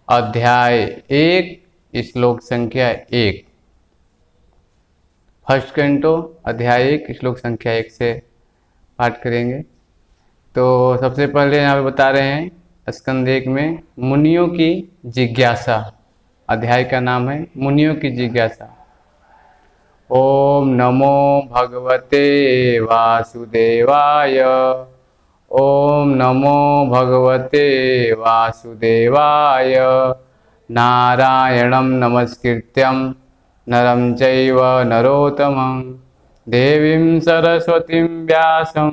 अध्याय 1 श्लोक संख्या 1। फर्स्ट कैंटो अध्याय 1 श्लोक संख्या 1 से पाठ करेंगे। तो सबसे पहले यहाँ पे बता रहे हैं स्कंद 1 में मुनियों की जिज्ञासा। अध्याय का नाम है मुनियों की जिज्ञासा। ओम नमो भगवते वासुदेवाय। ओम नमो भगवते वासुदेवाय। नारायणं नमस्कृत्यं नरं चैव नरोत्तमं देवीं सरस्वतीं व्यासं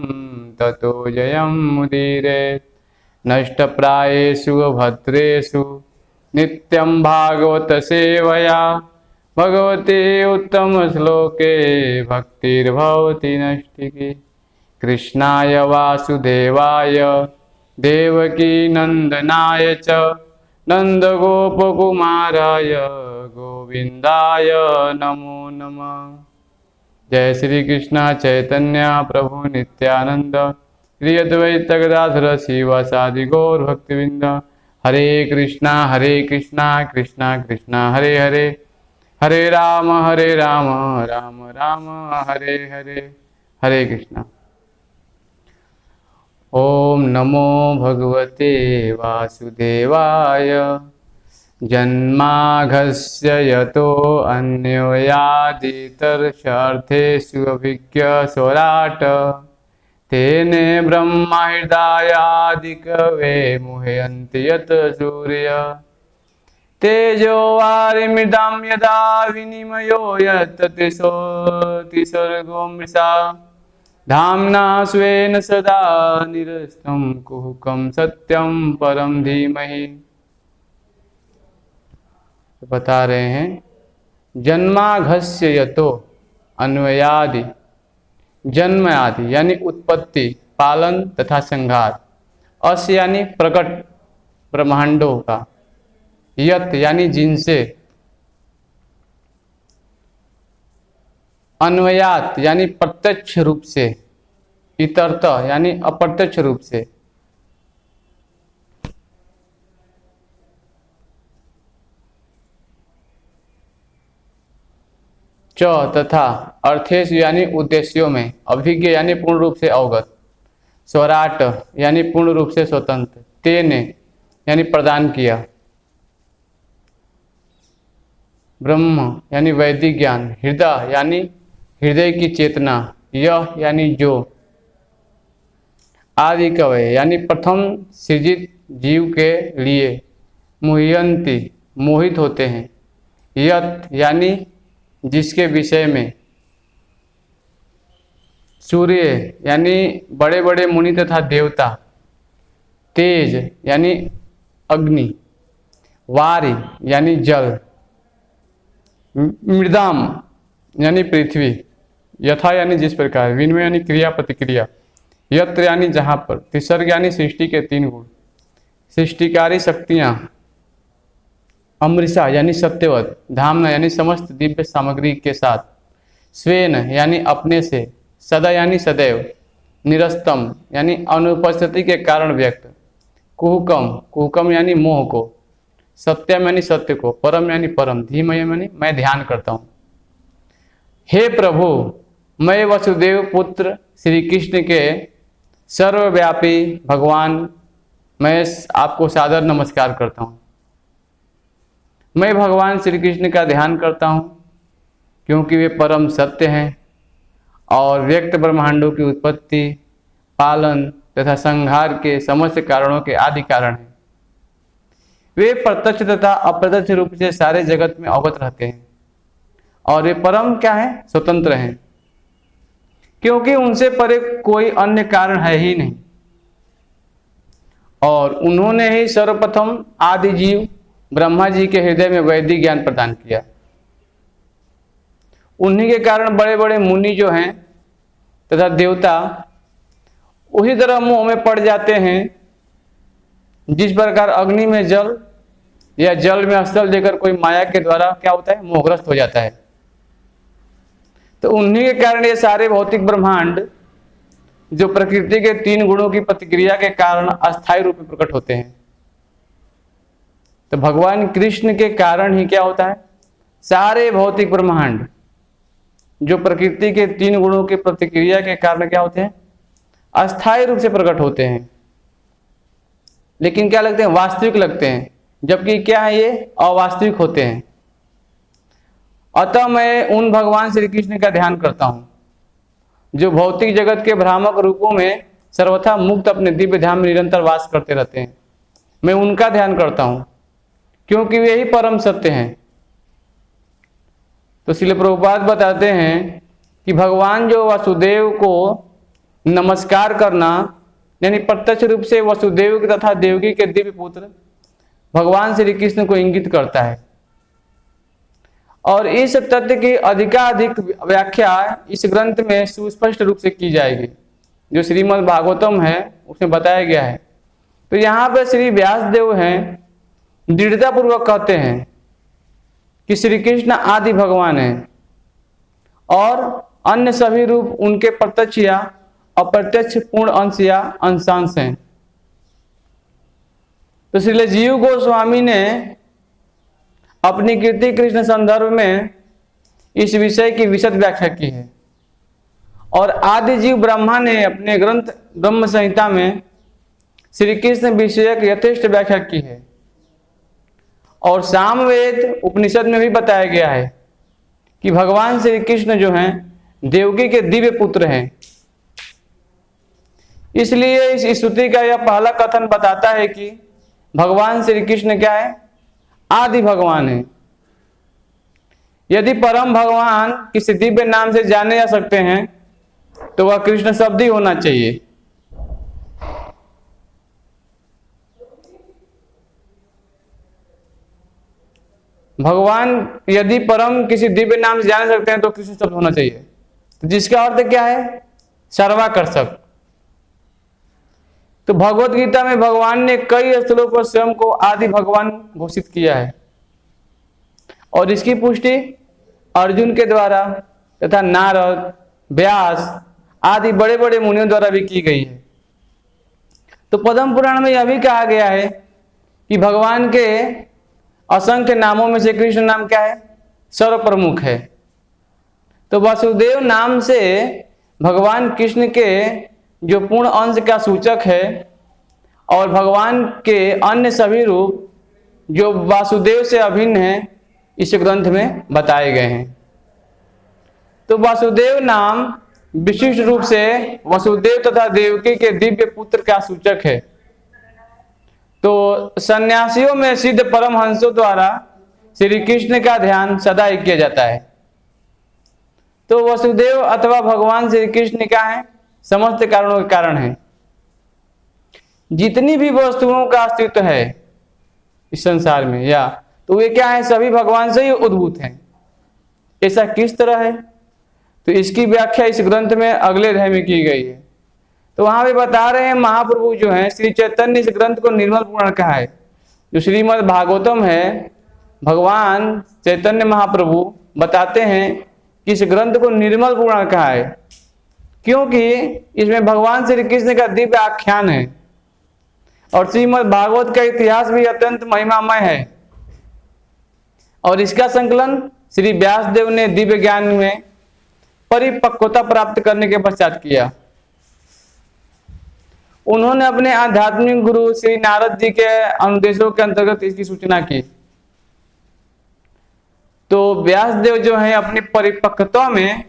ततो जयमुदीरयेत्। नष्टप्रायेषु भद्रेषु नित्यं भागवत सेवया भगवते उत्तम श्लोके भक्तिर्भवति नष्टिकी। कृष्णाय वासुदेवाय देवकी नंदनाय च नंदगोपकुमाराय गोविंदाय नमो नमः। जय श्री कृष्ण चैतन्य प्रभु नित्यानंद श्री अद्वैत गदाधर शिवासादि गौर भक्तवृंद। हरे कृष्णा कृष्णा कृष्णा हरे हरे, हरे राम राम राम हरे हरे। हरे कृष्णा। ओम नमो भगवते वासुदेवाय। जन्माघस्य यतो अन्योयादितरर्थेषु अभिज्ञ स्वराट तेने ब्रह्म हृदयादिकवे मुह्यन्ति यत् सूर्य तेजो वारिमृदां यदा विनिमयो यत् सर्गो मृषा धाम्ना स्वेन सदा निरस्तं कुहकं सत्यं परम धीमहि। बता रहे हैं जन्माघस्य यतो अन्वयादि। जन्म आदि यानी उत्पत्ति, पालन तथा संहार। अस यानी प्रकट ब्रह्मांडों का। यत यानी जिनसे। अन्वयात यानी प्रत्यक्ष रूप से। इतरत यानी अप्रत्यक्ष रूप से। च तथा अर्थेश यानी उद्देश्यों में। अभिज्ञ यानी पूर्ण रूप से अवगत। स्वराट यानी पूर्ण रूप से स्वतंत्र। तेने यानी प्रदान किया। ब्रह्म यानी वैदिक ज्ञान। हृदय यानी हृदय की चेतना। यह यानी जो। आदि कवय यानी प्रथम सृजित जीव के लिए। मुह्यन्ति मोहित होते हैं। यत यानी जिसके विषय में। सूर्य यानी बड़े बड़े मुनि तथा देवता। तेज यानी अग्नि। वारि यानी जल। मृदाम यानी पृथ्वी। यथा यानी जिस प्रकार। विनिमय यानी क्रिया प्रतिक्रिया। यत्र यानी जहाँ पर। तिसर्ग यानी सृष्टि के 3 गुण। सृष्टिकारी शक्तियाँ। अमृषा यानी सत्यवत। धामना यानी समस्त दिव्य सामग्री के साथ। स्वेन यानी अपने से। सदा यानी सदैव। निरस्तम यानी अनुपस्थिति के कारण व्यक्त। कुहकम यानी मोह को। सत्यम यानी सत्य को। परम यानी परम। धीमय यानी मैं ध्यान करता हूँ। हे प्रभु, मैं वसुदेव पुत्र श्री कृष्ण के सर्वव्यापी भगवान, मैं आपको सादर नमस्कार करता हूँ। मैं भगवान श्री कृष्ण का ध्यान करता हूँ क्योंकि वे परम सत्य हैं और व्यक्त ब्रह्मांडों की उत्पत्ति, पालन तथा संहार के समस्त कारणों के आदि कारण हैं। वे प्रत्यक्ष तथा अप्रत्यक्ष रूप से सारे जगत में अवगत रहते हैं और वे परम क्या है? स्वतंत्र हैं, क्योंकि उनसे परे कोई अन्य कारण है ही नहीं। और उन्होंने ही सर्वप्रथम आदि जीव ब्रह्मा जी के हृदय में वैदिक ज्ञान प्रदान किया। उन्हीं के कारण बड़े बड़े मुनि जो हैं तथा देवता उसी तरह मोह में पड़ जाते हैं जिस प्रकार अग्नि में जल या जल में स्थल देकर कोई माया के द्वारा क्या होता है? मोहग्रस्त हो जाता है। तो उन्हीं के कारण ये सारे भौतिक ब्रह्मांड जो प्रकृति के 3 गुणों की प्रतिक्रिया के कारण अस्थायी रूप में प्रकट होते हैं। तो तो भगवान कृष्ण के कारण ही क्या होता है, सारे भौतिक ब्रह्मांड जो प्रकृति के 3 गुणों की प्रतिक्रिया के कारण क्या होते हैं, अस्थायी रूप से प्रकट होते हैं, लेकिन क्या लगते हैं, वास्तविक लगते हैं, जबकि क्या है, ये अवास्तविक होते हैं। अतः मैं उन भगवान श्री कृष्ण का ध्यान करता हूं जो भौतिक जगत के भ्रामक रूपों में सर्वथा मुक्त अपने दिव्य धाम में निरंतर वास करते रहते हैं। मैं उनका ध्यान करता हूं क्योंकि वे ही परम सत्य हैं। तो श्रील प्रभुपाद बताते हैं कि भगवान जो वासुदेव को नमस्कार करना, यानी प्रत्यक्ष रूप से वसुदेव तथा देवकी के दिव्य पुत्र भगवान श्री कृष्ण को इंगित करता है। और इस तथ्य की अधिकाधिक व्याख्या इस ग्रंथ में सुस्पष्ट रूप से की जाएगी, जो श्रीमद् भागवतम है उसमें बताया गया है। तो यहाँ पे श्री व्यास देव हैं दृढ़ता पूर्वक कहते हैं कि श्री कृष्ण आदि भगवान हैं और अन्य सभी रूप उनके प्रत्यक्ष या अप्रत्यक्ष पूर्ण अंश या अंशांश हैं। तो श्रील जीव गोस्वामी ने अपनी कीर्ति कृष्ण संदर्भ में इस विषय की विशद व्याख्या की है और आदि जीव ब्रह्मा ने अपने ग्रंथ ब्रह्म संहिता में श्री कृष्ण विषयक यथेष्ट व्याख्या की है। और सामवेद उपनिषद में भी बताया गया है कि भगवान श्री कृष्ण जो हैं देवकी के दिव्य पुत्र हैं। इसलिए इस स्तुति का यह पहला कथन बताता है कि भगवान श्री कृष्ण क्या है, आदि भगवान है। यदि परम भगवान किसी दिव्य नाम से जाने जा सकते हैं तो वह कृष्ण शब्द ही होना चाहिए। भगवान यदि परम किसी दिव्य नाम से जान सकते हैं तो कृष्ण शब्द होना चाहिए। तो जिसका अर्थ क्या है, सर्वाकर्षक। तो भगवत गीता में भगवान ने कई स्थलों पर स्वयं को आदि भगवान घोषित किया है और इसकी पुष्टि अर्जुन के द्वारा तथा नारद, व्यास आदि बड़े बड़े मुनियों द्वारा भी की गई है। तो पद्म पुराण में यह भी कहा गया है कि भगवान के असंख्य नामों में से कृष्ण नाम क्या है, सर्व प्रमुख है। तो वासुदेव नाम से भगवान कृष्ण के जो पूर्ण अंश का सूचक है और भगवान के अन्य सभी रूप जो वासुदेव से अभिन्न हैं इस ग्रंथ में बताए गए हैं। तो वासुदेव नाम विशिष्ट रूप से वसुदेव तथा देवकी के दिव्य पुत्र का सूचक है। तो सन्यासियों में सिद्ध परमहंसों द्वारा श्री कृष्ण का ध्यान सदा ही किया जाता है। तो वसुदेव अथवा भगवान श्री कृष्ण क्या है, समस्त कारणों के कारण है। जितनी भी वस्तुओं का अस्तित्व है इस संसार में या तो वे क्या है, सभी भगवान से ही उद्भूत हैं। ऐसा किस तरह है, तो इसकी व्याख्या इस ग्रंथ में अगले अध्याय में की गई है। तो वहां पे बता रहे हैं महाप्रभु जो हैं श्री चैतन्य इस ग्रंथ को निर्मल पुराण कहा है। जो श्रीमद् भागवतम है, भगवान चैतन्य महाप्रभु बताते हैं कि इस ग्रंथ को निर्मल पुराण कहा है क्योंकि इसमें भगवान श्री कृष्ण का दिव्य आख्यान है और श्रीमद् भागवत का इतिहास भी अत्यंत महिमामय है। और इसका संकलन श्री व्यास देव ने दिव्य ज्ञान में परिपक्वता प्राप्त करने के पश्चात किया। उन्होंने अपने आध्यात्मिक गुरु श्री नारद जी के अनुदेशों के अंतर्गत इसकी सूचना की। तो व्यास देव जो है अपनी परिपक्वता में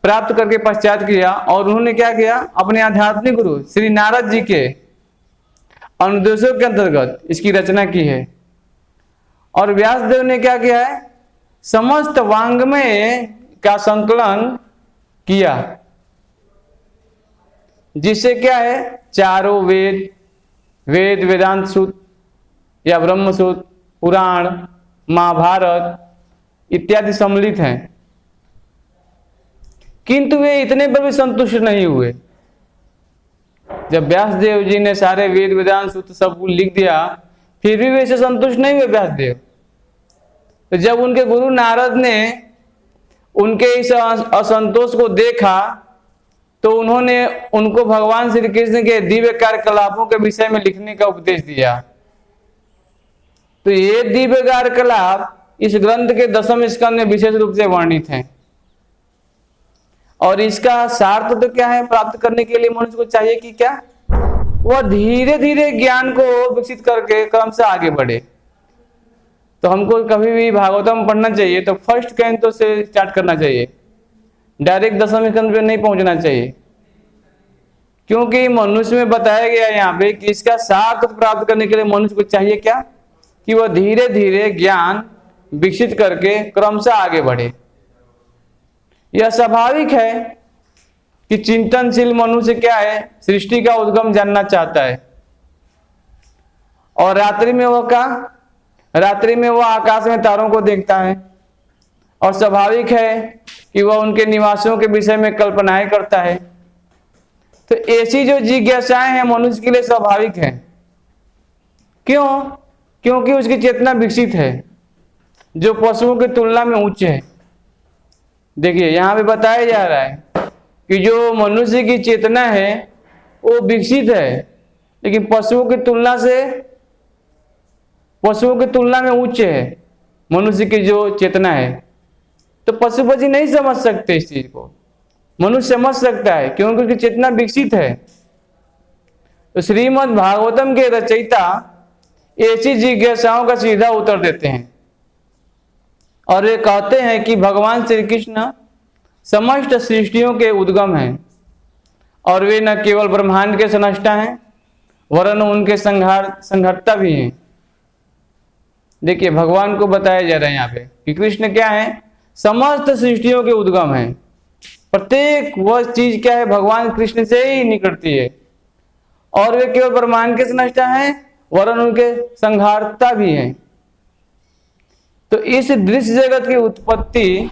प्राप्त करके पश्चात किया और उन्होंने क्या किया, अपने आध्यात्मिक गुरु श्री नारद जी के अनुदेशों के अंतर्गत इसकी रचना की है। और व्यास देव ने क्या किया है, समस्त वांग्मय का संकलन किया जिससे क्या है, चारों वेद वेदांत सूत्र या ब्रह्म सूत्र, पुराण, महाभारत इत्यादि सम्मिलित हैं। किंतु वे इतने पर भी संतुष्ट नहीं हुए। जब व्यास देव जी ने सारे वेद वेदांत सूत्र सब लिख दिया फिर भी वैसे संतुष्ट नहीं हुए व्यास देव। तो जब उनके गुरु नारद ने उनके इस असंतोष को देखा तो उन्होंने उनको भगवान श्री कृष्ण के दिव्य कार्यकलापों के विषय में लिखने का उपदेश दिया। तो ये दिव्य क्रियाकलाप इस ग्रंथ के 10वें स्कंद में विशेष रूप से वर्णित है। और इसका सार तो क्या है? प्राप्त करने के लिए मनुष्य को चाहिए कि क्या? वह धीरे धीरे ज्ञान को विकसित करके क्रम से आगे बढ़े। तो हमको कभी भी भागवतम पढ़ना चाहिए तो फर्स्ट कैंटो से स्टार्ट करना चाहिए, डायरेक्ट 10वें स्कंद पे नहीं पहुंचना चाहिए, क्योंकि मनुष्य में बताया गया यहाँ पे कि इसका सार प्राप्त करने के लिए मनुष्य को चाहिए क्या? कि वह धीरे धीरे ज्ञान विकसित करके क्रम से आगे बढ़े। यह स्वाभाविक है कि चिंतनशील मनुष्य क्या है? सृष्टि का उद्गम जानना चाहता है। और रात्रि में वह आकाश में तारों को देखता है और स्वाभाविक है कि वह उनके निवासियों के विषय में कल्पनाएं करता है। तो ऐसी जो जिज्ञासाएं हैं मनुष्य के लिए स्वाभाविक है। क्यों? क्योंकि उसकी चेतना विकसित है, जो पशुओं की तुलना में उच्च है। देखिए यहां पे बताया जा रहा है कि जो मनुष्य की चेतना है वो विकसित है, लेकिन पशुओं की तुलना में उच्च है मनुष्य की जो चेतना है। तो पशु पक्षी नहीं समझ सकते इस चीज को, मनुष्य समझ सकता है क्योंकि उसकी चेतना विकसित है। तो श्रीमद् भागवतम के रचयिता ऐसी जिज्ञासाओं का सीधा उत्तर देते हैं और वे कहते हैं कि भगवान श्री कृष्ण समस्त सृष्टियों के उद्गम हैं और वे न केवल ब्रह्मांड के संरचना हैं वरन उनके संहारता भी हैं। देखिए भगवान को बताया जा रहा है यहाँ पे कि कृष्ण क्या है? समस्त सृष्टियों के उद्गम है। प्रत्येक वह चीज क्या है? भगवान कृष्ण से ही निकलती है और वे केवल ब्रह्मांड के संरचना हैं वरन उनके संहारता भी हैं। तो इस दृश्य जगत की उत्पत्ति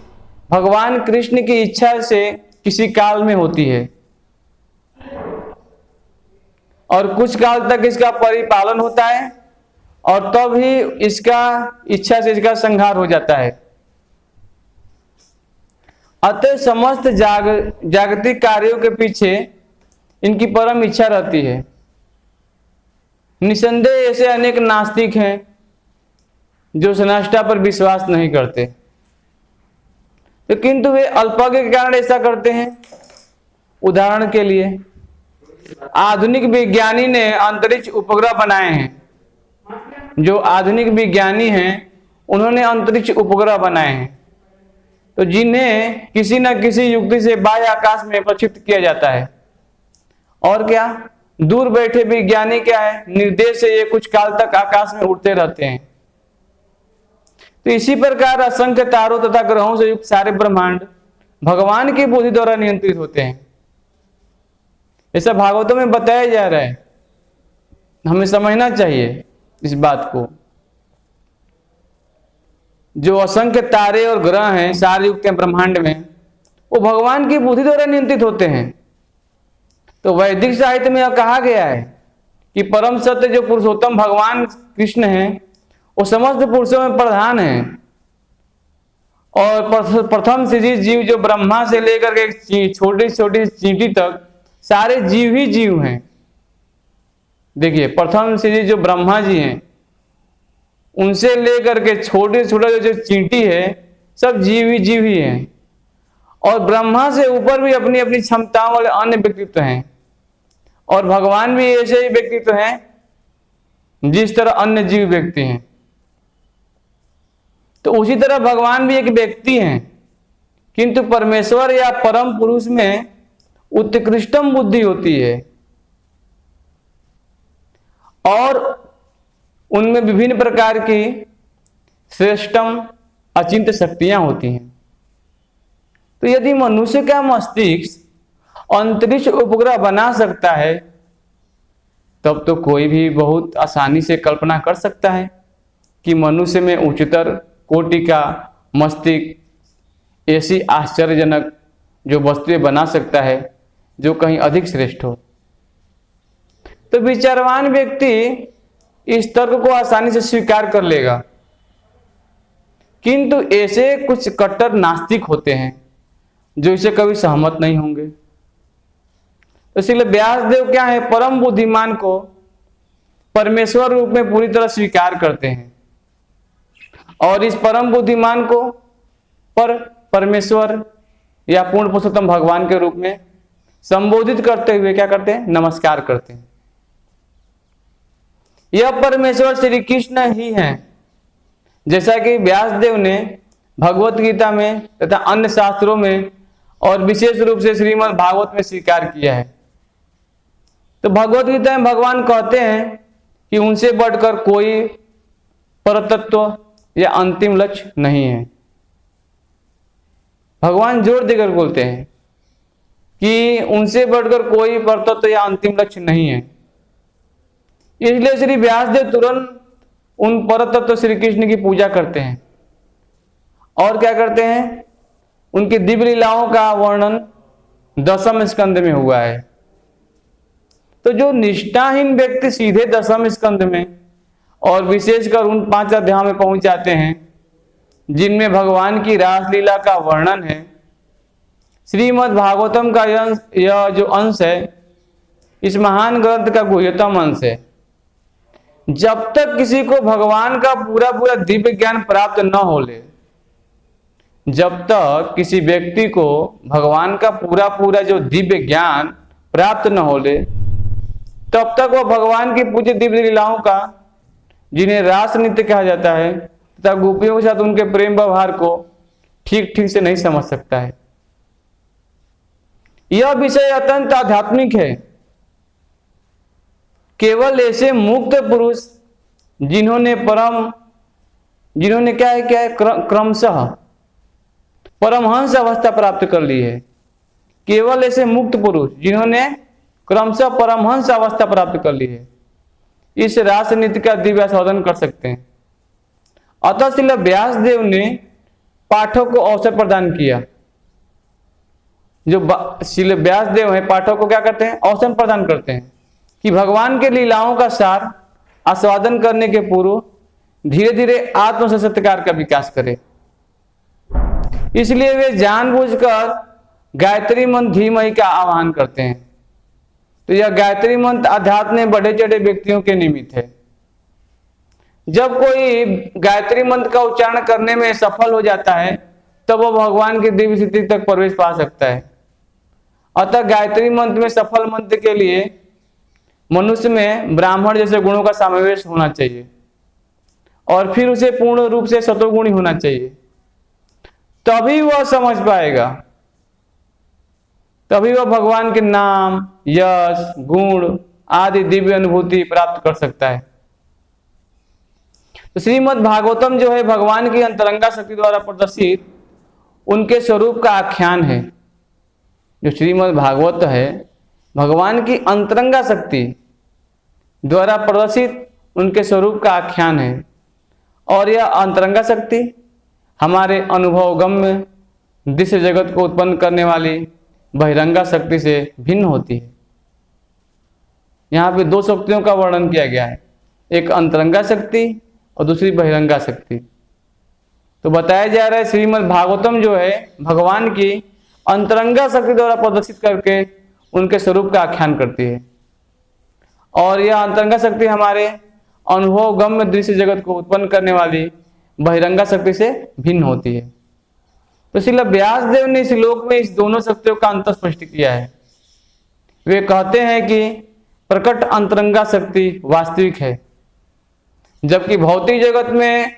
भगवान कृष्ण की इच्छा से किसी काल में होती है और कुछ काल तक इसका परिपालन होता है और तब ही इसका इच्छा से इसका संहार हो जाता है। अतः समस्त जागतिक कार्यों के पीछे इनकी परम इच्छा रहती है। निसंदेह ऐसे अनेक नास्तिक हैं जो सनाष्टा पर विश्वास नहीं करते, तो किंतु वे अल्पज्ञ के कारण ऐसा करते हैं। उदाहरण के लिए आधुनिक विज्ञानी ने अंतरिक्ष उपग्रह बनाए हैं। जो आधुनिक विज्ञानी हैं उन्होंने अंतरिक्ष उपग्रह बनाए हैं, तो जिन्हें किसी न किसी युक्ति से बाह्य आकाश में प्रक्षिप्त किया जाता है। और क्या? दूर बैठे विज्ञानी क्या है? निर्देश से ये कुछ काल तक आकाश में उड़ते रहते हैं। तो इसी प्रकार असंख्य तारों तथा ग्रहों से युक्त सारे ब्रह्मांड भगवान की बुद्धि द्वारा नियंत्रित होते हैं। ऐसा भागवतों में बताया जा रहा है, हमें समझना चाहिए इस बात को। जो असंख्य तारे और ग्रह हैं सारे युक्त हैं ब्रह्मांड में, वो भगवान की बुद्धि द्वारा नियंत्रित होते हैं। तो वैदिक साहित्य में यह कहा गया है कि परम सत्य जो पुरुषोत्तम भगवान कृष्ण हैं वो समस्त पुरुषों में प्रधान हैं और प्रथम सृजित जीव जो ब्रह्मा से लेकर के छोटी छोटी चींटी तक सारे जीव ही जीव हैं। देखिए प्रथम सृजित जो ब्रह्मा जी हैं उनसे लेकर के छोटे छोटा जो चींटी है सब जीव ही हैं। और ब्रह्मा से ऊपर भी अपनी अपनी क्षमताओं वाले अन्य व्यक्तित्व हैं और भगवान भी ऐसे ही व्यक्तित्व हैं जिस तरह अन्य जीव व्यक्ति हैं। तो उसी तरह भगवान भी एक व्यक्ति हैं, किंतु परमेश्वर या परम पुरुष में उत्कृष्टम बुद्धि होती है और उनमें विभिन्न प्रकार की श्रेष्ठम अचिंत्य शक्तियां होती हैं। तो यदि मनुष्य का मस्तिष्क अंतरिक्ष उपग्रह बना सकता है तब तो कोई भी बहुत आसानी से कल्पना कर सकता है कि मनुष्य में उच्चतर कोटि का मस्तिष्क ऐसी आश्चर्यजनक जो वस्तुएं बना सकता है जो कहीं अधिक श्रेष्ठ हो। तो विचारवान व्यक्ति इस तर्क को आसानी से स्वीकार कर लेगा, किंतु ऐसे कुछ कट्टर नास्तिक होते हैं जो इसे कभी सहमत नहीं होंगे। तो इसलिए व्यासदेव क्या है? परम बुद्धिमान को परमेश्वर रूप में पूरी तरह स्वीकार करते हैं और इस परम बुद्धिमान को परमेश्वर या पूर्ण पुरुषोत्तम भगवान के रूप में संबोधित करते हुए क्या करते हैं? नमस्कार करते हैं। यह परमेश्वर श्री कृष्ण ही हैं, जैसा कि व्यासदेव ने भगवत गीता में तथा अन्य शास्त्रों में और विशेष रूप से श्रीमद् भागवत में स्वीकार किया है। तो भगवत गीता में भगवान कहते हैं कि उनसे बढ़कर कोई परतत्व या अंतिम लक्ष्य नहीं है। भगवान जोर देकर बोलते हैं कि उनसे बढ़कर कोई परतत्व या अंतिम लक्ष्य नहीं है। इसलिए श्री व्यासदेव तुरंत उन परतत्व श्री कृष्ण की पूजा करते हैं और क्या करते हैं? उनकी दिव्य लीलाओं का वर्णन 10वें स्कंद में हुआ है। तो जो निष्ठाहीन व्यक्ति सीधे 10वें स्कंद में और विशेषकर उन 5 अध्यायों में पहुंच जाते हैं जिनमें भगवान की रासलीला का वर्णन है, श्रीमद् भागवतम का यह जो अंश है, इस महान ग्रंथ का गुह्यतम अंश है। जब तक किसी को भगवान का पूरा पूरा दिव्य ज्ञान प्राप्त न हो ले, जब तक किसी व्यक्ति को भगवान का पूरा पूरा जो दिव्य ज्ञान प्राप्त न हो ले, तब तक वह भगवान की पूज्य दिव्य लीलाओं का, जिन्हें रास नृत्य कहा जाता है, तथा गोपियों के साथ उनके प्रेम व्यवहार को ठीक ठीक से नहीं समझ सकता है। यह विषय अत्यंत आध्यात्मिक है। केवल ऐसे मुक्त पुरुष जिन्होंने क्या है क्रमशः परमहंस अवस्था प्राप्त कर ली है, केवल ऐसे मुक्त पुरुष जिन्होंने क्रमशः परमहंस अवस्था प्राप्त कर ली है, इस रास नृत्य का दिव्य आस्वादन कर सकते हैं। अतः श्रील व्यासदेव ने पाठों को अवसर प्रदान किया। जो श्रील व्यासदेव है, पाठों को क्या करते हैं? अवसर प्रदान करते हैं कि भगवान के लीलाओं का सार आस्वादन करने के पूर्व धीरे धीरे आत्म साक्षात्कार का विकास करे। इसलिए वे जानबूझकर गायत्री मंत्र धीमहि का आह्वान करते हैं। तो यह गायत्री मंत्र आध्यात्म में बढ़े चढ़े व्यक्तियों के निमित्त है। जब कोई गायत्री मंत्र का उच्चारण करने में सफल हो जाता है, तब वह भगवान की दिव्य स्थिति तक प्रवेश पा सकता है। अतः गायत्री मंत्र में सफल मंत्र के लिए मनुष्य में ब्राह्मण जैसे गुणों का समावेश होना चाहिए और फिर उसे पूर्ण रूप से सतोगुणी होना चाहिए। तभी वह समझ पाएगा, तभी वह भगवान के नाम, यश, गुण आदि दिव्य अनुभूति प्राप्त कर सकता है। तो श्रीमद् भागवतम जो है भगवान की अंतरंगा शक्ति द्वारा प्रदर्शित उनके स्वरूप का आख्यान है। जो श्रीमद् भागवत है भगवान की अंतरंगा शक्ति द्वारा प्रदर्शित उनके स्वरूप का आख्यान है। और यह अंतरंगा शक्ति हमारे अनुभवगम्य दृश्य जगत को उत्पन्न करने वाली बहिरंगा शक्ति से भिन्न होती है। यहाँ पे 2 शक्तियों का वर्णन किया गया है, एक अंतरंगा शक्ति और दूसरी बहिरंगा शक्ति। तो बताया जा रहा है श्रीमद् भागवतम जो है भगवान की अंतरंगा शक्ति द्वारा प्रदर्शित करके उनके स्वरूप का आख्यान करती है। और यह अंतरंगा शक्ति हमारे अनुभवगम्य दृश्य जगत को उत्पन्न करने वाली बहिरंगा शक्ति से भिन्न होती है। तो श्रील व्यासदेव ने इस श्लोक में इस दोनों शक्तियों का अंतर स्पष्ट किया है। वे कहते हैं कि प्रकट अंतरंगा शक्ति वास्तविक है, जबकि भौतिक जगत में,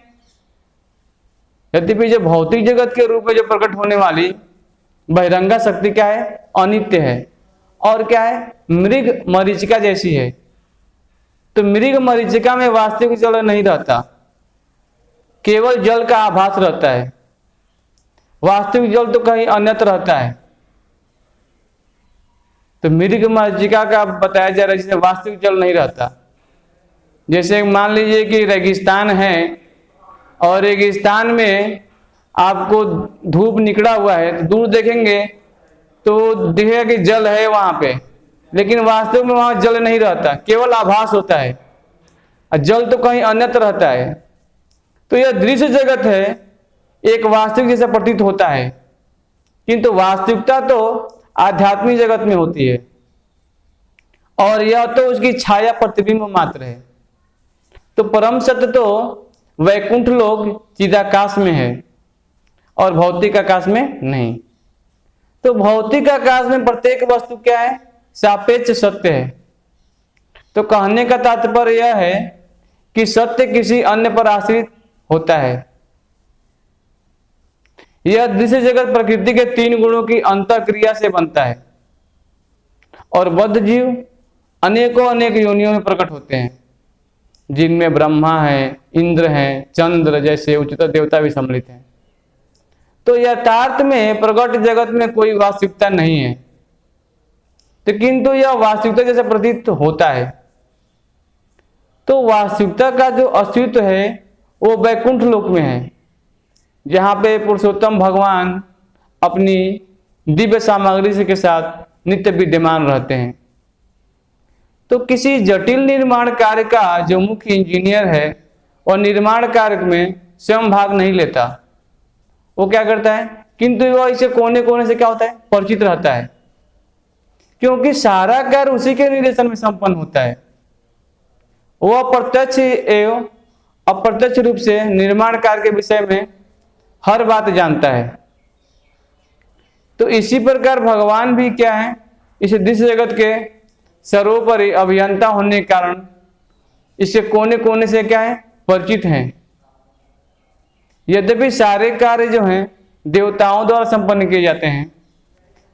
यद्यपि जो भौतिक जगत के रूप में जो प्रकट होने वाली बहिरंगा शक्ति क्या है? अनित्य है और क्या है? मृग मरीचिका जैसी है। तो मृग मरीचिका में वास्तविक जल नहीं रहता, केवल जल का आभास रहता है। वास्तविक जल तो कहीं अन्यत्र रहता है। तो मृग मरीचिका का बताया जा रहा है जिसमें वास्तविक जल नहीं रहता। जैसे मान लीजिए कि रेगिस्तान है और रेगिस्तान में आपको धूप निकला हुआ है, तो दूर देखेंगे तो दिखेगा कि जल है वहां पे, लेकिन वास्तव में वहां जल नहीं रहता, केवल आभास होता है और जल तो कहीं अन्यत्र रहता है। तो यह दृश्य जगत है, एक वास्तविक जैसा प्रतीत होता है, किंतु वास्तविकता तो आध्यात्मिक जगत में होती है और यह तो उसकी छाया प्रतिबिंब मात्र है। तो परम सत्य तो वैकुंठ लोक चिदाकाश में है और भौतिक आकाश में नहीं। तो भौतिक आकाश में प्रत्येक वस्तु क्या है? सापेक्ष सत्य है। तो कहने का तात्पर्य यह है कि सत्य किसी अन्य पर आश्रित होता है। यह दृश्य जगत प्रकृति के 3 गुणों की अंतःक्रिया से बनता है और बद्ध जीव अनेकों अनेक योनियों में प्रकट होते हैं, जिनमें ब्रह्मा है, इंद्र है, चंद्र जैसे उच्चतर देवता भी सम्मिलित हैं। तो यथार्थ में प्रकट जगत में कोई वास्तविकता नहीं है, तो किंतु यह वास्तविकता जैसा प्रतीत होता है। तो वास्तविकता का जो अस्तित्व है वो वैकुंठ लोक में है, जहां पे पुरुषोत्तम भगवान अपनी दिव्य सामग्री के साथ नित्य विद्यमान रहते हैं। तो किसी जटिल निर्माण कार्य का जो मुख्य इंजीनियर है और निर्माण कार्य में स्वयं भाग नहीं लेता, वो क्या करता है? किंतु वह इसे कोने कोने से क्या होता है? परिचित रहता है, क्योंकि सारा कार्य उसी के निर्देशन में संपन्न होता है। वह प्रत्यक्ष एवं अप्रत्यक्ष रूप से निर्माण कार्य के विषय में हर बात जानता है। तो इसी प्रकार भगवान भी क्या है? इस दृश्य जगत के सर्वोपरि अभियंता होने के कारण इसके कोने कोने से क्या है? परिचित हैं। यद्यपि सारे कार्य जो हैं देवताओं द्वारा संपन्न किए जाते हैं,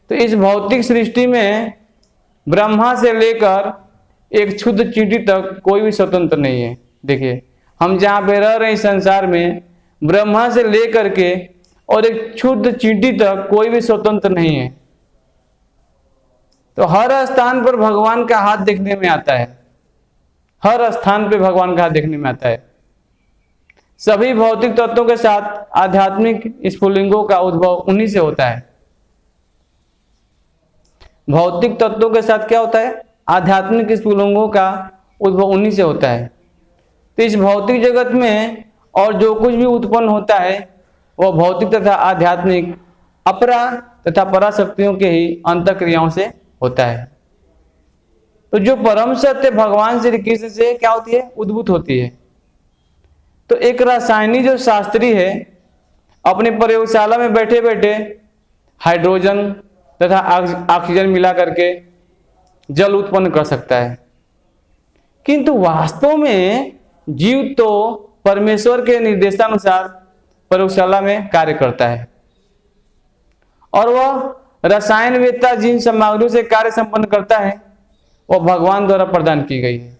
तो इस भौतिक सृष्टि में ब्रह्मा से लेकर एक क्षुद्र चींटी तक कोई भी स्वतंत्र नहीं है। देखिए, हम जहां पे रह रहे हैं इस संसार में, ब्रह्मा से लेकर के और एक क्षुद्र चींटी तक कोई भी स्वतंत्र नहीं है। तो हर स्थान पर भगवान का हाथ देखने में आता है, हर स्थान पे भगवान का हाथ देखने में आता है। सभी भौतिक तत्वों के साथ आध्यात्मिक स्फुलिंगों का उद्भव उन्हीं से होता है। भौतिक तत्वों के साथ क्या होता है? आध्यात्मिक स्फुलिंगों का उद्भव उन्हीं से होता है। तो इस भौतिक जगत में और जो कुछ भी उत्पन्न होता है वह भौतिक तथा आध्यात्मिक अपरा तथा पराशक्तियों के ही अंतःक्रियाओं से होता है। तो जो परम सत्य भगवान श्री कृष्ण से क्या होती है? उद्भूत होती है। तो एक रासायनिक जो शास्त्री है अपने प्रयोगशाला में बैठे बैठे हाइड्रोजन तथा ऑक्सीजन मिला करके जल उत्पन्न कर सकता है, किंतु वास्तव में जीव तो परमेश्वर के निर्देशानुसार प्रयोगशाला में कार्य करता है और वह रसायनवेत्ता जिन सामग्रियों से कार्य संपन्न करता है वह भगवान द्वारा प्रदान की गई है।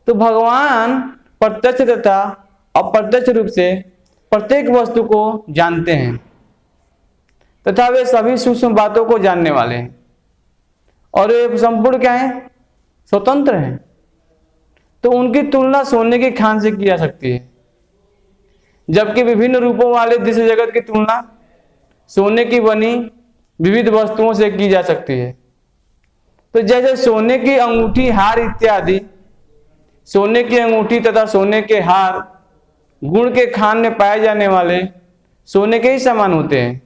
तो भगवान प्रत्यक्ष तथा अप्रत्यक्ष रूप से प्रत्येक वस्तु को जानते हैं तथा वे सभी सूक्ष्म बातों को जानने वाले हैं और वे संपूर्ण क्या है? स्वतंत्र हैं। तो उनकी तुलना सोने की खान से की जा सकती है, जबकि विभिन्न रूपों वाले दृश्य जगत की तुलना सोने की बनी विविध वस्तुओं से की जा सकती है। तो जैसे सोने की अंगूठी, हार इत्यादि, सोने की अंगूठी तथा सोने के हार गुण के खान में पाए जाने वाले सोने के ही समान होते हैं।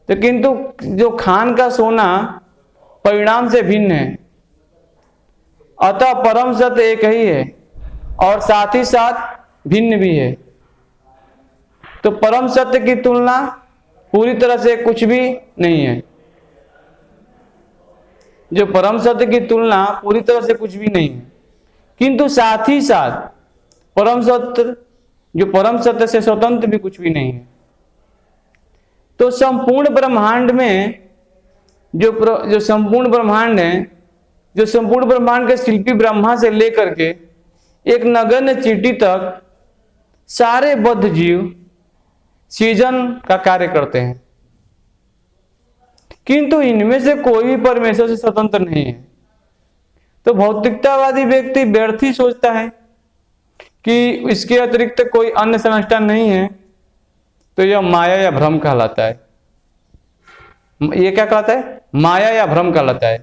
तो किंतु जो खान का सोना परिणाम से भिन्न है, अतः परम सत्य एक ही है और साथ ही साथ भिन्न भी है। तो परम सत्य की तुलना पूरी तरह से कुछ भी नहीं है। जो परम सत्य की तुलना पूरी तरह से कुछ भी नहीं है, किंतु साथ ही साथ परम सत्य जो परम सत्य से स्वतंत्र भी कुछ भी नहीं है। तो संपूर्ण ब्रह्मांड में जो संपूर्ण ब्रह्मांड है, जो संपूर्ण ब्रह्मांड के शिल्पी ब्रह्मा से लेकर के एक नगण्य चींटी तक सारे बद्ध जीव सृजन का कार्य करते हैं, किंतु इनमें से कोई भी परमेश्वर से स्वतंत्र नहीं है। तो भौतिकतावादी व्यक्ति व्यर्थ ही सोचता है कि इसके अतिरिक्त कोई अन्य संस्था नहीं है, तो यह माया या भ्रम कहलाता है। यह क्या कहलाता है? माया या भ्रम कहलाता है।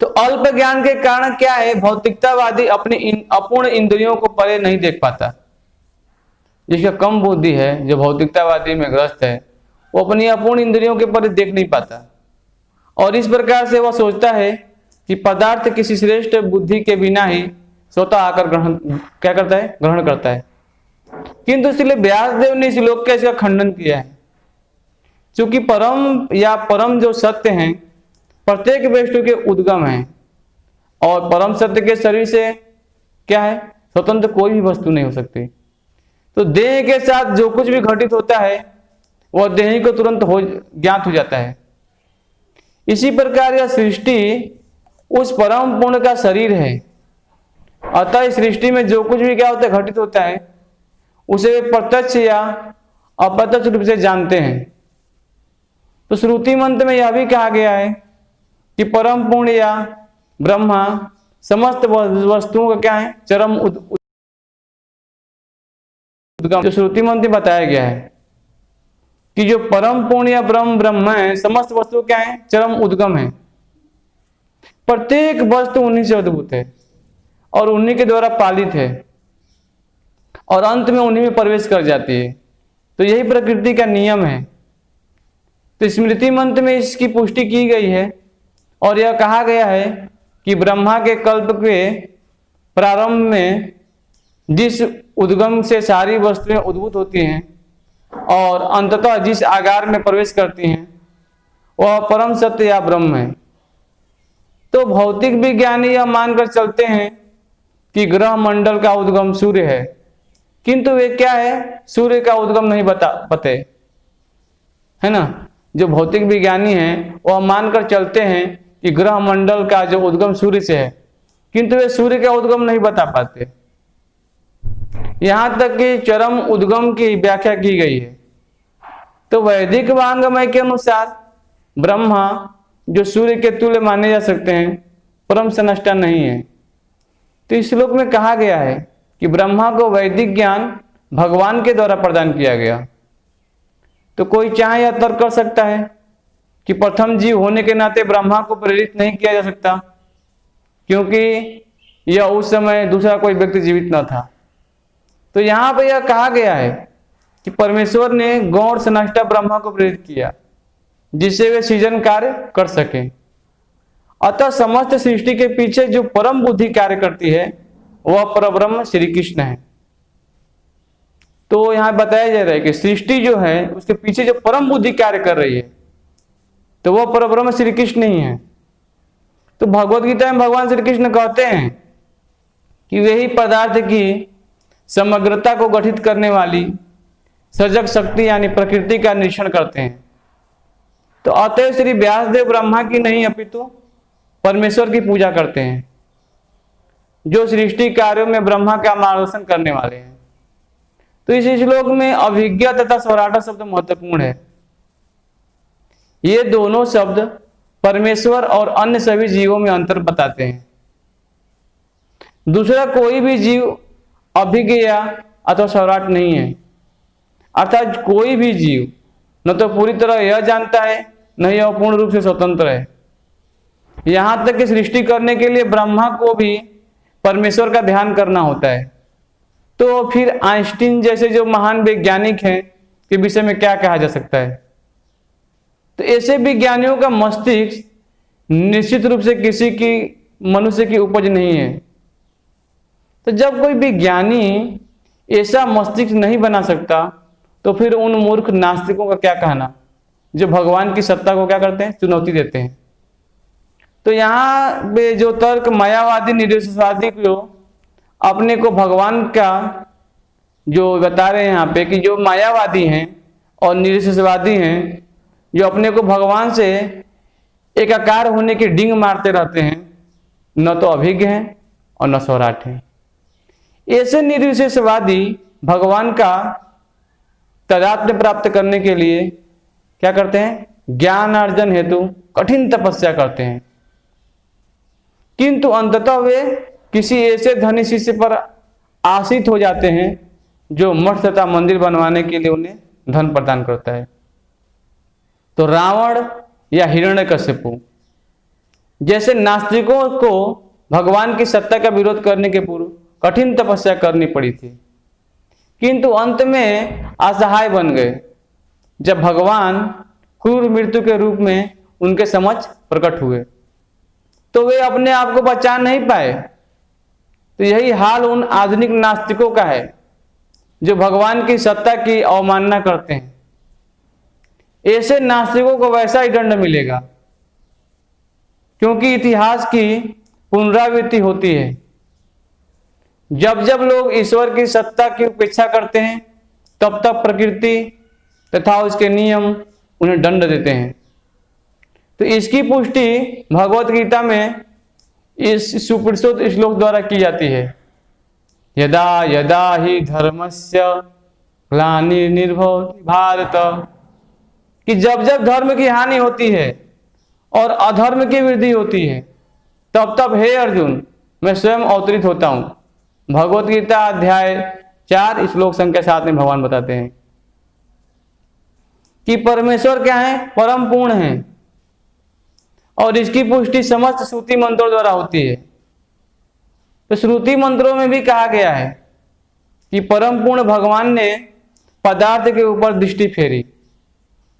तो अल्प ज्ञान के कारण क्या है? भौतिकतावादी अपनी अपूर्ण इंद्रियों को परे नहीं देख पाता। जिसका कम बुद्धि है, जो भौतिकतावादी में ग्रस्त है, वो अपनी अपूर्ण इंद्रियों के परे देख नहीं पाता और इस प्रकार से वह सोचता है कि पदार्थ किसी श्रेष्ठ बुद्धि के बिना ही स्वतः आकर क्या करता है, ग्रहण करता है। किंतु इसलिए व्यासदेव ने इस श्लोक का इसका खंडन किया है, क्योंकि परम या परम जो सत्य हैं प्रत्येक वस्तु के उद्गम है, और परम सत्य के शरीर से क्या है, स्वतंत्र कोई भी वस्तु नहीं हो सकती। तो देह के साथ जो कुछ भी घटित होता है वह देह को तुरंत ज्ञात हो जाता है। इसी प्रकार यह सृष्टि उस परम पूर्ण का शरीर है, अतः इस सृष्टि में जो कुछ भी क्या होता है, घटित होता है, उसे प्रत्यक्ष या अप्रत्यक्ष रूप से जानते हैं। तो श्रुति मंत्र में यह भी कहा गया है कि परम पूर्ण या ब्रह्मा समस्त वस्तुओं का क्या है, चरम उद्गम। जो श्रुति मंत्र में बताया गया है कि जो परम पूर्ण या ब्रह्म है, समस्त वस्तु क्या है, चरम उद्गम है। प्रत्येक वस्तु उन्हीं से उद्भूत है और उन्हीं के द्वारा पालित है और अंत में उन्हीं में प्रवेश कर जाती है। तो यही प्रकृति का नियम है। तो स्मृति मंत्र में इसकी पुष्टि की गई है और यह कहा गया है कि ब्रह्मा के कल्प के प्रारंभ में जिस उद्गम से सारी वस्तुएं उद्भूत होती हैं और अंततः जिस आकार में प्रवेश करती हैं वह परम सत्य या ब्रह्म है। तो भौतिक विज्ञानी यह मानकर चलते हैं कि ग्रह मंडल का उद्गम सूर्य है, किंतु वे क्या है, सूर्य का उद्गम नहीं बताते, है ना। जो भौतिक विज्ञानी हैं वह मानकर चलते हैं कि ग्रह मंडल का जो उद्गम सूर्य से है, किंतु वे सूर्य का उद्गम नहीं बता पाते। यहां तक कि चरम उद्गम की व्याख्या की गई है। तो वैदिक वांग्मय के अनुसार ब्रह्मा जो सूर्य के तुल्य माने जा सकते हैं, परम सनष्टा नहीं है। तो इस श्लोक में कहा गया है कि ब्रह्मा को वैदिक ज्ञान भगवान के द्वारा प्रदान किया गया। तो कोई चाहे यह तर्क कर सकता है कि प्रथम जीव होने के नाते ब्रह्मा को प्रेरित नहीं किया जा सकता, क्योंकि यह उस समय दूसरा कोई व्यक्ति जीवित न था। तो यहां पर यह कहा गया है कि परमेश्वर ने गौण सनष्टा ब्रह्मा को प्रेरित किया जिससे वे सृजन कार्य कर सके। अतः समस्त सृष्टि के पीछे जो परम बुद्धि कार्य करती है वह परब्रह्म श्री कृष्ण है। तो यहां बताया जा रहा है कि सृष्टि जो है उसके पीछे जो परम बुद्धि कार्य कर रही है तो वह परब्रह्म श्री कृष्ण ही है। तो भगवत गीता में भगवान श्री कृष्ण कहते हैं कि वे ही पदार्थ की समग्रता को गठित करने वाली सजग शक्ति यानी प्रकृति का निरीक्षण करते हैं। तो अतः श्री व्यासदेव ब्रह्मा की नहीं अपितु परमेश्वर की पूजा करते हैं, जो सृष्टि कार्यों में ब्रह्मा का मार्गदर्शन करने वाले हैं। तो इस श्लोक में अभिज्ञा तथा स्वराट शब्द महत्वपूर्ण है। ये दोनों शब्द परमेश्वर और अन्य सभी जीवों में अंतर बताते हैं। दूसरा कोई भी जीव अभिज्ञा अथवा स्वराट नहीं है, अर्थात कोई भी जीव न तो पूरी तरह यह जानता है न यह पूर्ण रूप से स्वतंत्र है। यहां तक कि सृष्टि करने के लिए ब्रह्मा को भी परमेश्वर का ध्यान करना होता है। तो फिर आइंस्टीन जैसे जो महान वैज्ञानिक हैं के विषय में क्या कहा जा सकता है। तो ऐसे विज्ञानियों का मस्तिष्क निश्चित रूप से किसी की मनुष्य की उपज नहीं है। तो जब कोई विज्ञानी ऐसा मस्तिष्क नहीं बना सकता तो फिर उन मूर्ख नास्तिकों का क्या कहना जो भगवान की सत्ता को क्या करते हैं, चुनौती देते हैं। तो यहाँ पे जो तर्क मायावादी निरीश्वरवादी को अपने को भगवान का जो बता रहे हैं यहाँ पे कि जो मायावादी हैं और निरीश्वरवादी हैं जो अपने को भगवान से एकाकार होने की डिंग मारते रहते हैं, न तो अभिज्ञ हैं और न स्वराट हैं। ऐसे निरीश्वरवादी भगवान का तादात्म्य प्राप्त करने के लिए क्या करते हैं, ज्ञान अर्जन हेतु कठिन तपस्या करते हैं, किंतु अंततः वे किसी ऐसे धनी शिष्य पर आश्रित हो जाते हैं जो मठ तथा मंदिर बनवाने के लिए उन्हें धन प्रदान करता है। तो रावण या हिरण्यकश्यपु जैसे नास्तिकों को भगवान की सत्ता का विरोध करने के पूर्व कठिन तपस्या करनी पड़ी थी, किंतु अंत में असहाय बन गए जब भगवान क्रूर मृत्यु के रूप में उनके समक्ष प्रकट हुए। तो वे अपने आप को बचा नहीं पाए तो यही हाल उन आधुनिक नास्तिकों का है जो भगवान की सत्ता की अवमानना करते हैं। ऐसे नास्तिकों को वैसा ही दंड मिलेगा, क्योंकि इतिहास की पुनरावृत्ति होती है। जब जब लोग ईश्वर की सत्ता की उपेक्षा करते हैं, तब तब प्रकृति तथा उसके नियम उन्हें दंड देते हैं। तो इसकी पुष्टि भगवत गीता में इस सुप्रसिद्ध श्लोक द्वारा की जाती है। यदा यदा ही धर्मस्य ग्लानिर्भवति भारत, कि जब जब धर्म की हानि होती है और अधर्म की वृद्धि होती है, तब तब हे अर्जुन मैं स्वयं अवतरित होता हूं। भगवत गीता अध्याय 4 श्लोक संख्या 7 में भगवान बताते हैं कि परमेश्वर क्या है, परम पूर्ण है, और इसकी पुष्टि समस्त श्रुति मंत्रों द्वारा होती है। तो श्रुति मंत्रों में भी कहा गया है कि परम पूर्ण भगवान ने पदार्थ के ऊपर दृष्टि फेरी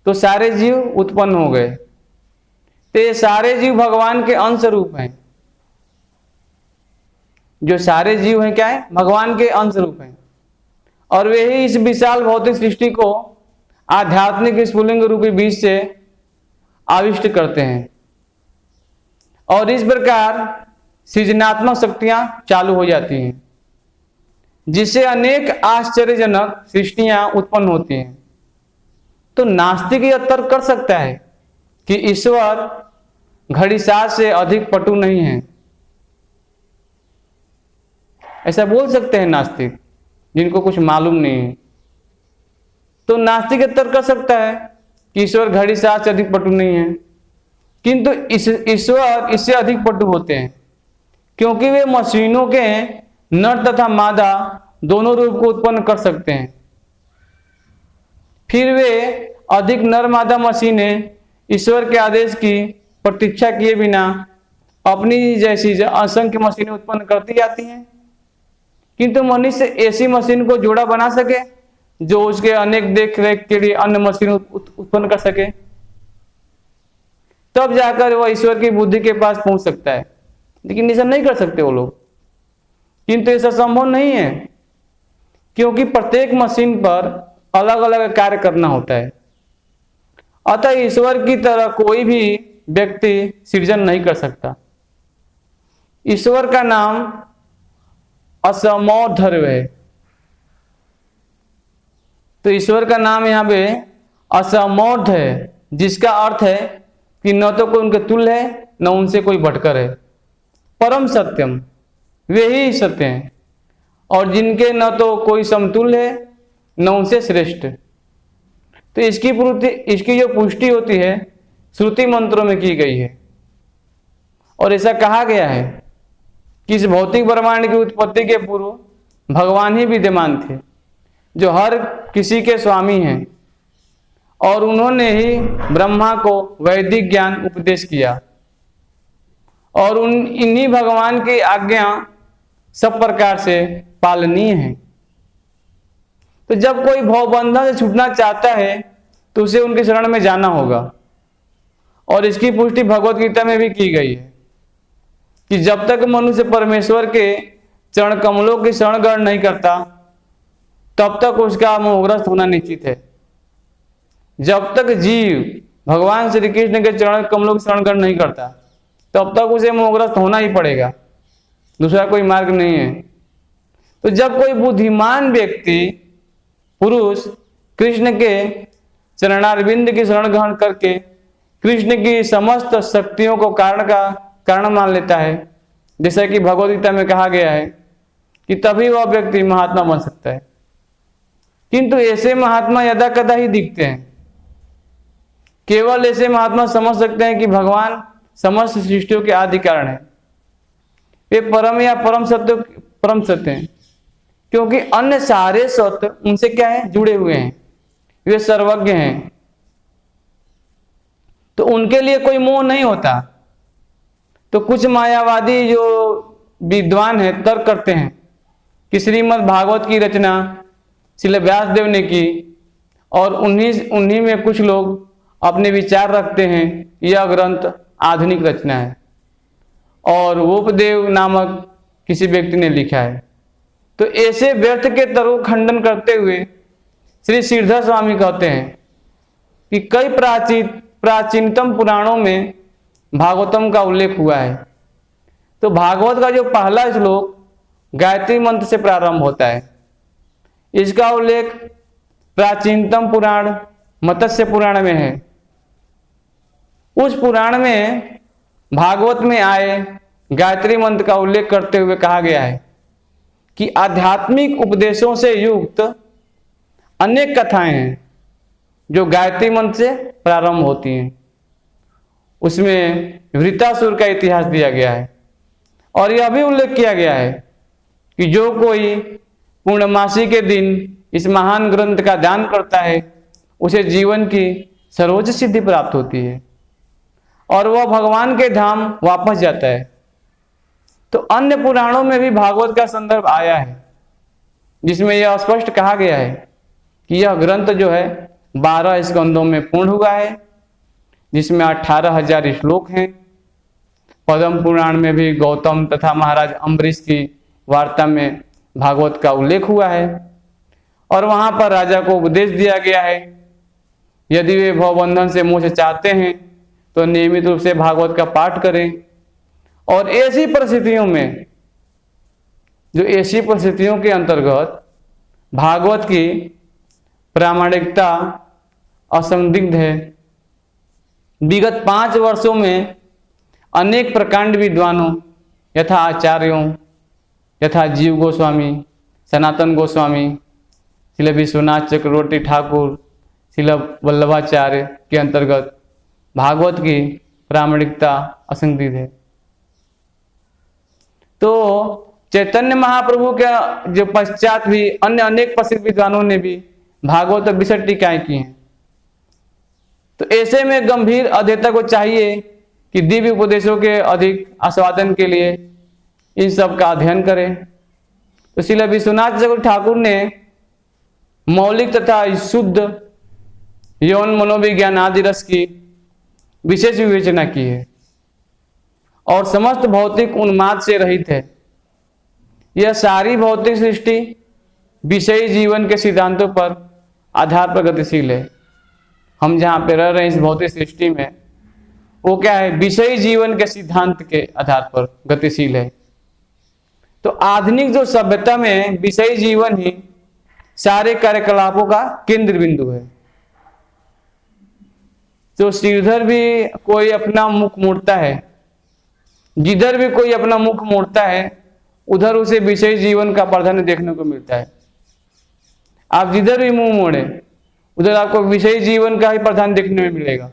तो सारे जीव उत्पन्न हो गए। तो ये सारे जीव भगवान के अंश रूप हैं। जो सारे जीव हैं क्या है, भगवान के अंश रूप हैं, और वे ही इस विशाल भौतिक सृष्टि को आध्यात्मिक स्फुलिंग रूपी बीज से आविष्ट करते हैं, और इस प्रकार सृजनात्मक शक्तियां चालू हो जाती हैं, जिससे अनेक आश्चर्यजनक सृष्टियां उत्पन्न होती हैं। तो नास्तिक यह तर्क कर सकता है कि ईश्वर घड़ीसाज से अधिक पटु नहीं है। ऐसा बोल सकते हैं नास्तिक जिनको कुछ मालूम नहीं है। तो नास्तिक यह तर्क कर सकता है कि ईश्वर घड़ीसाज से अधिक पटु नहीं है, किंतु ईश्वर इससे अधिक पटु होते हैं, क्योंकि वे मशीनों के नर तथा मादा दोनों रूप को उत्पन्न कर सकते हैं। फिर वे अधिक नर मादा मशीनें ईश्वर के आदेश की प्रतीक्षा किए बिना अपनी जैसी असंख्य मशीनें उत्पन्न करती जाती हैं, किंतु मनुष्य ऐसी मशीन को जोड़ा बना सके जो उसके अनेक देख रेख के लिए अन्य मशीन उत्पन्न कर सके, तब जाकर वह ईश्वर की बुद्धि के पास पहुंच सकता है। लेकिन ऐसा नहीं कर सकते वो लोग, किंतु ऐसा संभव नहीं है, क्योंकि प्रत्येक मशीन पर अलग अलग कार्य करना होता है। अतः ईश्वर की तरह कोई भी व्यक्ति सृजन नहीं कर सकता। ईश्वर का नाम असमौर्ध्य है। तो ईश्वर का नाम यहाँ पे असमौर्ध्य है, जिसका अर्थ है कि न तो कोई उनके तुल्य है न उनसे कोई बढ़कर है। परम सत्यम, वे ही सत्य हैं, और जिनके न तो कोई समतुल्य है न उनसे श्रेष्ठ। तो इसकी जो पुष्टि होती है श्रुति मंत्रों में की गई है, और ऐसा कहा गया है कि इस भौतिक ब्रह्मांड की उत्पत्ति के पूर्व भगवान ही विद्यमान थे, जो हर किसी के स्वामी हैं, और उन्होंने ही ब्रह्मा को वैदिक ज्ञान उपदेश किया, और इन्हीं भगवान की आज्ञा सब प्रकार से पालनीय है। तो जब कोई भवबंधन से छूटना चाहता है तो उसे उनके शरण में जाना होगा, और इसकी पुष्टि भगवत गीता में भी की गई है कि जब तक मनुष्य परमेश्वर के चरण कमलों की शरण ग्रहण नहीं करता, तब तक उसका मोहग्रस्त होना निश्चित है। जब तक जीव भगवान श्री कृष्ण के चरण कमलों की शरण ग्रहण नहीं करता, तब तक उसे मोहग्रस्त होना ही पड़ेगा, दूसरा कोई मार्ग नहीं है। तो जब कोई बुद्धिमान व्यक्ति पुरुष कृष्ण के चरणारविंद की शरण ग्रहण करके कृष्ण की समस्त शक्तियों को कारण मान लेता है, जैसा कि भगवद गीता में कहा गया है, कि तभी वह व्यक्ति महात्मा बन सकता है। किंतु ऐसे महात्मा यदा कदा ही दिखते हैं। केवल ऐसे महात्मा समझ सकते हैं कि भगवान समस्त सृष्टियों के आदि कारण है। वे परम या परम सत्य हैं, क्योंकि अन्य सारे सत्य उनसे क्या है, जुड़े हुए हैं, वे सर्वज्ञ हैं। तो उनके लिए कोई मोह नहीं होता। तो कुछ मायावादी जो विद्वान हैं तर्क करते हैं कि श्रीमद् भागवत की रचना श्रील व्यासदेव ने की, और उन्हीं में कुछ लोग अपने विचार रखते हैं यह ग्रंथ आधुनिक रचना है, और उपदेव नामक किसी व्यक्ति ने लिखा है। तो ऐसे व्यर्थ के तर्क खंडन करते हुए श्री श्रीधर स्वामी कहते हैं कि कई प्राचीनतम पुराणों में भागवतम का उल्लेख हुआ है। तो भागवत का जो पहला श्लोक गायत्री मंत्र से प्रारंभ होता है। इसका उल्लेख प्राचीनतम पुराण मत्स्य पुराण में है। उस पुराण में भागवत में आए गायत्री मंत्र का उल्लेख करते हुए कहा गया है कि आध्यात्मिक उपदेशों से युक्त अनेक कथाएं हैं जो गायत्री मंत्र से प्रारंभ होती हैं। उसमें वृत्तासुर का इतिहास दिया गया है और यह भी उल्लेख किया गया है कि जो कोई पूर्णमासी के दिन इस महान ग्रंथ का दान करता है उसे जीवन की सर्वोच्च सिद्धि प्राप्त होती है और वह भगवान के धाम वापस जाता है। तो अन्य पुराणों में भी भागवत का संदर्भ आया है जिसमें यह स्पष्ट कहा गया है कि यह ग्रंथ जो है 12 स्कंदों में पूर्ण हुआ है, जिसमें 18,000 श्लोक हैं। पद्म पुराण में भी गौतम तथा महाराज अम्बरीश की वार्ता में भागवत का उल्लेख हुआ है और वहां पर राजा को उपदेश दिया गया है यदि वे भवबंधन से मोक्ष चाहते हैं तो नियमित रूप से भागवत का पाठ करें। और ऐसी परिस्थितियों में ऐसी परिस्थितियों के अंतर्गत भागवत की प्रामाणिकता असंदिग्ध है। विगत 5 वर्षों में अनेक प्रकांड विद्वानों यथा आचार्यों यथा जीव गोस्वामी, सनातन गोस्वामी, श्रील विश्वनाथ चक्रवर्ती ठाकुर, श्रील वल्लभाचार्य के अंतर्गत भागवत की प्रामाणिकता असंदिग्ध है। तो चैतन्य महाप्रभु के जो पश्चात भी अन्य अनेक प्रसिद्ध विद्वानों ने भी भागवत पर विशद टीकाएं की हैं। तो ऐसे में गंभीर अध्येता को चाहिए कि दिव्य उपदेशों के अधिक आस्वादन के लिए इन सब का अध्ययन करें। तो श्रील विश्वनाथ चक्रवर्ती ठाकुर ने मौलिक तथा शुद्ध यौन मनोविज्ञान आदि रस की विशेष विवेचना की है और समस्त भौतिक उन्माद से रहित है। यह सारी भौतिक सृष्टि विषयी जीवन के सिद्धांतों पर आधार पर गतिशील है। हम जहाँ पे रह रहे हैं इस भौतिक सृष्टि में वो क्या है, विषयी जीवन के सिद्धांत के आधार पर गतिशील है। तो आधुनिक जो सभ्यता में विषयी जीवन ही सारे कार्यकलापों का केंद्र बिंदु है। तो श्रीधर भी कोई अपना मुख मोड़ता है, जिधर भी कोई अपना मुख मोड़ता है उधर उसे विषयी जीवन का प्राधान्य देखने को मिलता है। आप जिधर भी मुंह मोड़े उधर आपको विषयी जीवन का ही प्राधान्य देखने में मिलेगा।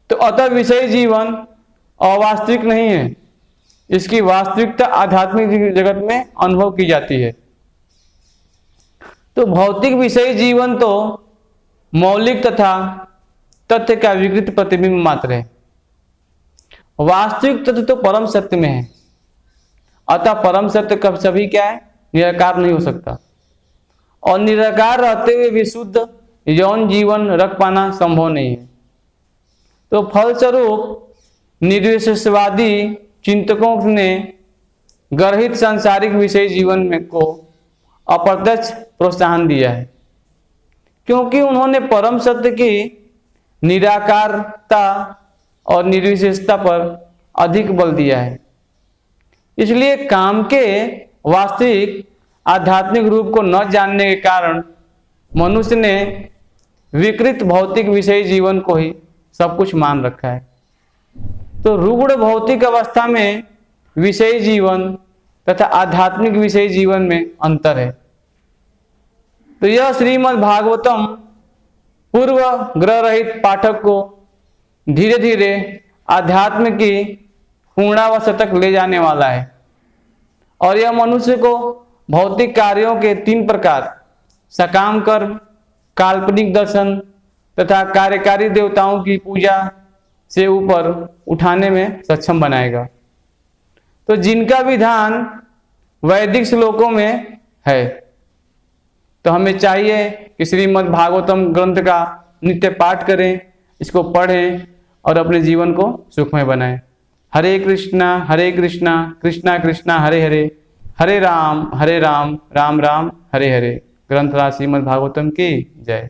तो अतः विषयी जीवन अवास्तविक नहीं है, इसकी वास्तविकता आध्यात्मिक जगत में अनुभव की जाती है। तो भौतिक विषयी जीवन तो मौलिक तथा तथ्य का विकृत प्रतिबिंब मात्र है। वास्तविक तथ्य तो परम सत्य में है। अतः परम सत्य कब सभी क्या है, निराकार नहीं हो सकता और निराकार रहते हुए विशुद्ध यौन जीवन रख पाना संभव नहीं है। तो फलस्वरूप निर्विशेषवादी चिंतकों ने गर्हित सांसारिक विषय जीवन में को अप्रत्यक्ष प्रोत्साहन दिया है, क्योंकि उन्होंने परम सत्य की निराकारता और निर्विशेषता पर अधिक बल दिया है। इसलिए काम के वास्तविक आध्यात्मिक रूप को न जानने के कारण मनुष्य ने विकृत भौतिक विषय जीवन को ही सब कुछ मान रखा है। तो रूढ़ भौतिक अवस्था में विषय जीवन तथा आध्यात्मिक विषय जीवन में अंतर है। तो यह श्रीमद् भागवतम पूर्व ग्रह रहित पाठक को धीरे धीरे आध्यात्म की पूर्णावस्था तक ले जाने वाला है और यह मनुष्य को भौतिक कार्यों के 3 प्रकार सकाम कर्म, काल्पनिक दर्शन तथा कार्यकारी देवताओं की पूजा से ऊपर उठाने में सक्षम बनाएगा। तो जिनका विधान वैदिक श्लोकों में है, तो हमें चाहिए कि श्रीमद् भागवतम ग्रंथ का नित्य पाठ करें, इसको पढ़ें और अपने जीवन को सुखमय बनाएं। हरे कृष्णा कृष्णा कृष्णा हरे हरे, हरे राम राम राम हरे हरे। ग्रंथराज श्रीमद् भागवतम की जय।